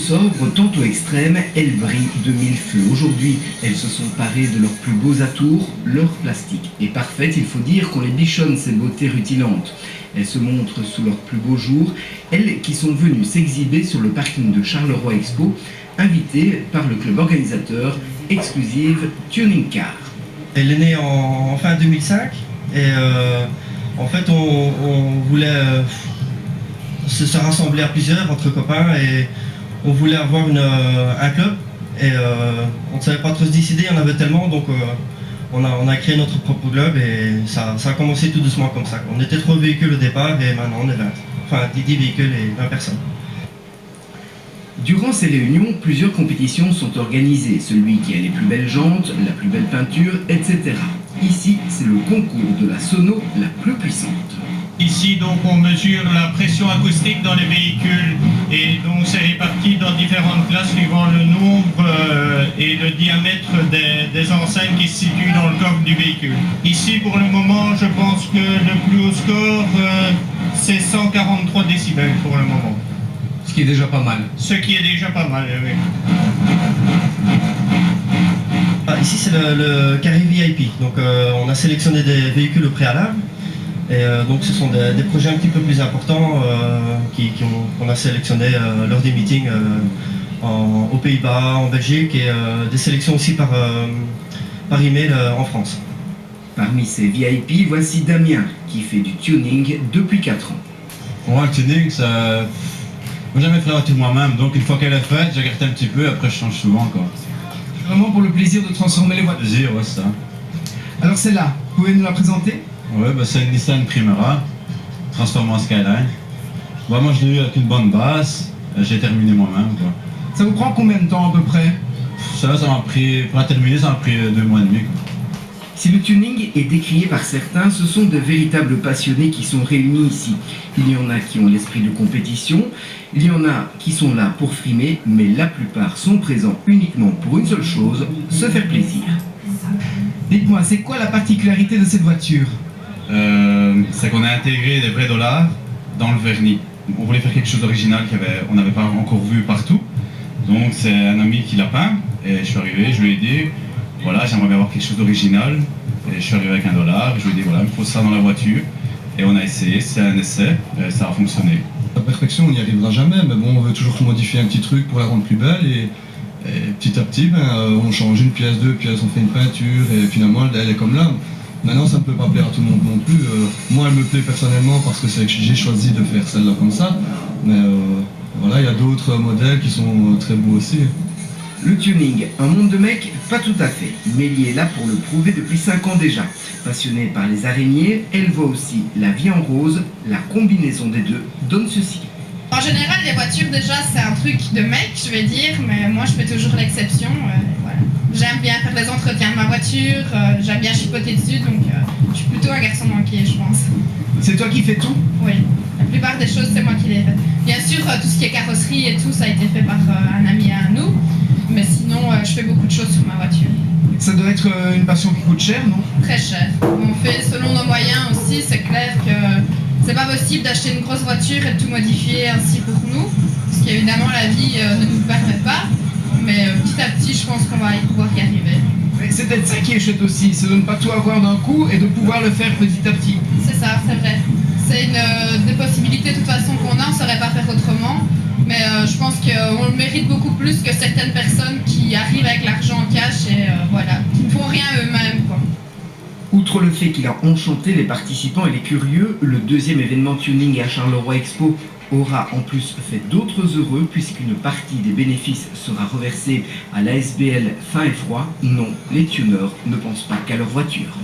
sobres, tantôt extrêmes, elles brillent de mille feux. Aujourd'hui, elles se sont parées de leurs plus beaux atours. Leur plastique est parfaite, il faut dire qu'on les bichonne, ces beautés rutilantes. Elles se montrent sous leurs plus beaux jours, elles qui sont venues s'exhiber sur le parking de Charleroi Expo, invitées par le club organisateur Exclusive Tuning Car. Elle est née en fin 2005 et en fait on voulait se rassembler à plusieurs entre copains et on voulait avoir un club et on ne savait pas trop se décider, il y en avait tellement, donc on a créé notre propre club et ça a commencé tout doucement comme ça. On était 3 véhicules au départ et maintenant on est 20, enfin 10 véhicules et 20 personnes. Durant ces réunions, plusieurs compétitions sont organisées. Celui qui a les plus belles jantes, la plus belle peinture, etc. Ici, c'est le concours de la sono la plus puissante. Ici, donc, on mesure la pression acoustique dans les véhicules et donc c'est réparti dans différentes classes suivant le nombre et le diamètre des enseignes qui se situent dans le coffre du véhicule. Ici, pour le moment, je pense que le plus haut score, c'est 143 décibels pour le moment. Ce qui est déjà pas mal. Ce qui est déjà pas mal, oui. Ici, c'est le carré VIP. Donc, on a sélectionné des véhicules au préalable. Et donc ce sont des projets un petit peu plus importants qu'on a sélectionnés lors des meetings aux Pays-Bas, en Belgique et des sélections aussi par email en France. Parmi ces VIP, voici Damien qui fait du tuning depuis 4 ans. Pour moi, le tuning, ça... Moi, j'ai jamais fait la voiture moi-même, donc une fois qu'elle est faite, je regarde un petit peu, après je change souvent quoi. Vraiment pour le plaisir de transformer les voitures. Plaisir, ouais, c'est ça. Alors celle-là, vous pouvez nous la présenter? Ouais, bah, c'est une Nissan Primera, transformée en Skyline. Bah, moi je l'ai eu avec une bonne base, j'ai terminé moi-même quoi. Ça vous prend combien de temps à peu près? Ça m'a pris, pour la terminer, ça m'a pris 2 mois et demi quoi. Si le tuning est décrié par certains, ce sont de véritables passionnés qui sont réunis ici. Il y en a qui ont l'esprit de compétition, il y en a qui sont là pour frimer, mais la plupart sont présents uniquement pour une seule chose, se faire plaisir. Dites-moi, c'est quoi la particularité de cette voiture? C'est qu'on a intégré des vrais dollars dans le vernis. On voulait faire quelque chose d'original qu'on n'avait pas encore vu partout. Donc c'est un ami qui l'a peint, et je suis arrivé, je lui ai dit, voilà, j'aimerais bien avoir quelque chose d'original. Et je suis arrivé avec $1, je lui ai dit, voilà, il me faut ça dans la voiture. Et on a essayé, c'est un essai, et ça a fonctionné. La perfection, on n'y arrivera jamais, mais bon, on veut toujours modifier un petit truc pour la rendre plus belle. Et petit à petit, on change une pièce, 2 pièces, on fait une peinture, et finalement, elle est comme là. Maintenant, ça ne peut pas plaire à tout le monde non plus. Moi, elle me plaît personnellement parce que j'ai choisi de faire celle-là comme ça. Mais voilà, il y a d'autres modèles qui sont très beaux aussi. Le tuning, un monde de mecs, pas tout à fait. Mélie est là pour le prouver depuis 5 ans déjà. Passionnée par les araignées, elle voit aussi la vie en rose. La combinaison des deux donne ceci. En général, les voitures, déjà, c'est un truc de mec, je vais dire, mais moi, je fais toujours l'exception. Voilà. J'aime bien faire les entretiens de ma voiture, j'aime bien chipoter dessus, donc je suis plutôt un garçon manqué, je pense. C'est toi qui fais tout? Oui, la plupart des choses, c'est moi qui les fais. Bien sûr, tout ce qui est carrosserie et tout, ça a été fait par un ami à nous, mais sinon, je fais beaucoup de choses sur ma voiture. Ça doit être une passion qui coûte cher, non? Très cher. On fait selon nos moyens aussi, c'est clair que c'est pas possible d'acheter une grosse voiture et de tout modifier ainsi pour nous, parce qu'évidemment la vie ne nous le permet pas, mais petit à petit je pense qu'on va pouvoir y arriver. C'est peut-être ça qui est chouette aussi, c'est de ne pas tout avoir d'un coup et de pouvoir le faire petit à petit. C'est ça, c'est vrai. C'est des possibilités de toute façon qu'on a, on ne saurait pas faire autrement, mais je pense qu'on le mérite beaucoup plus que certaines personnes qui arrivent avec l'argent en cash et voilà, qui ne font rien eux-mêmes, quoi. Outre le fait qu'il a enchanté les participants et les curieux, le 2e événement tuning à Charleroi Expo aura en plus fait d'autres heureux puisqu'une partie des bénéfices sera reversée à l'ASBL Faim et Froid. Non, les tuneurs ne pensent pas qu'à leur voiture.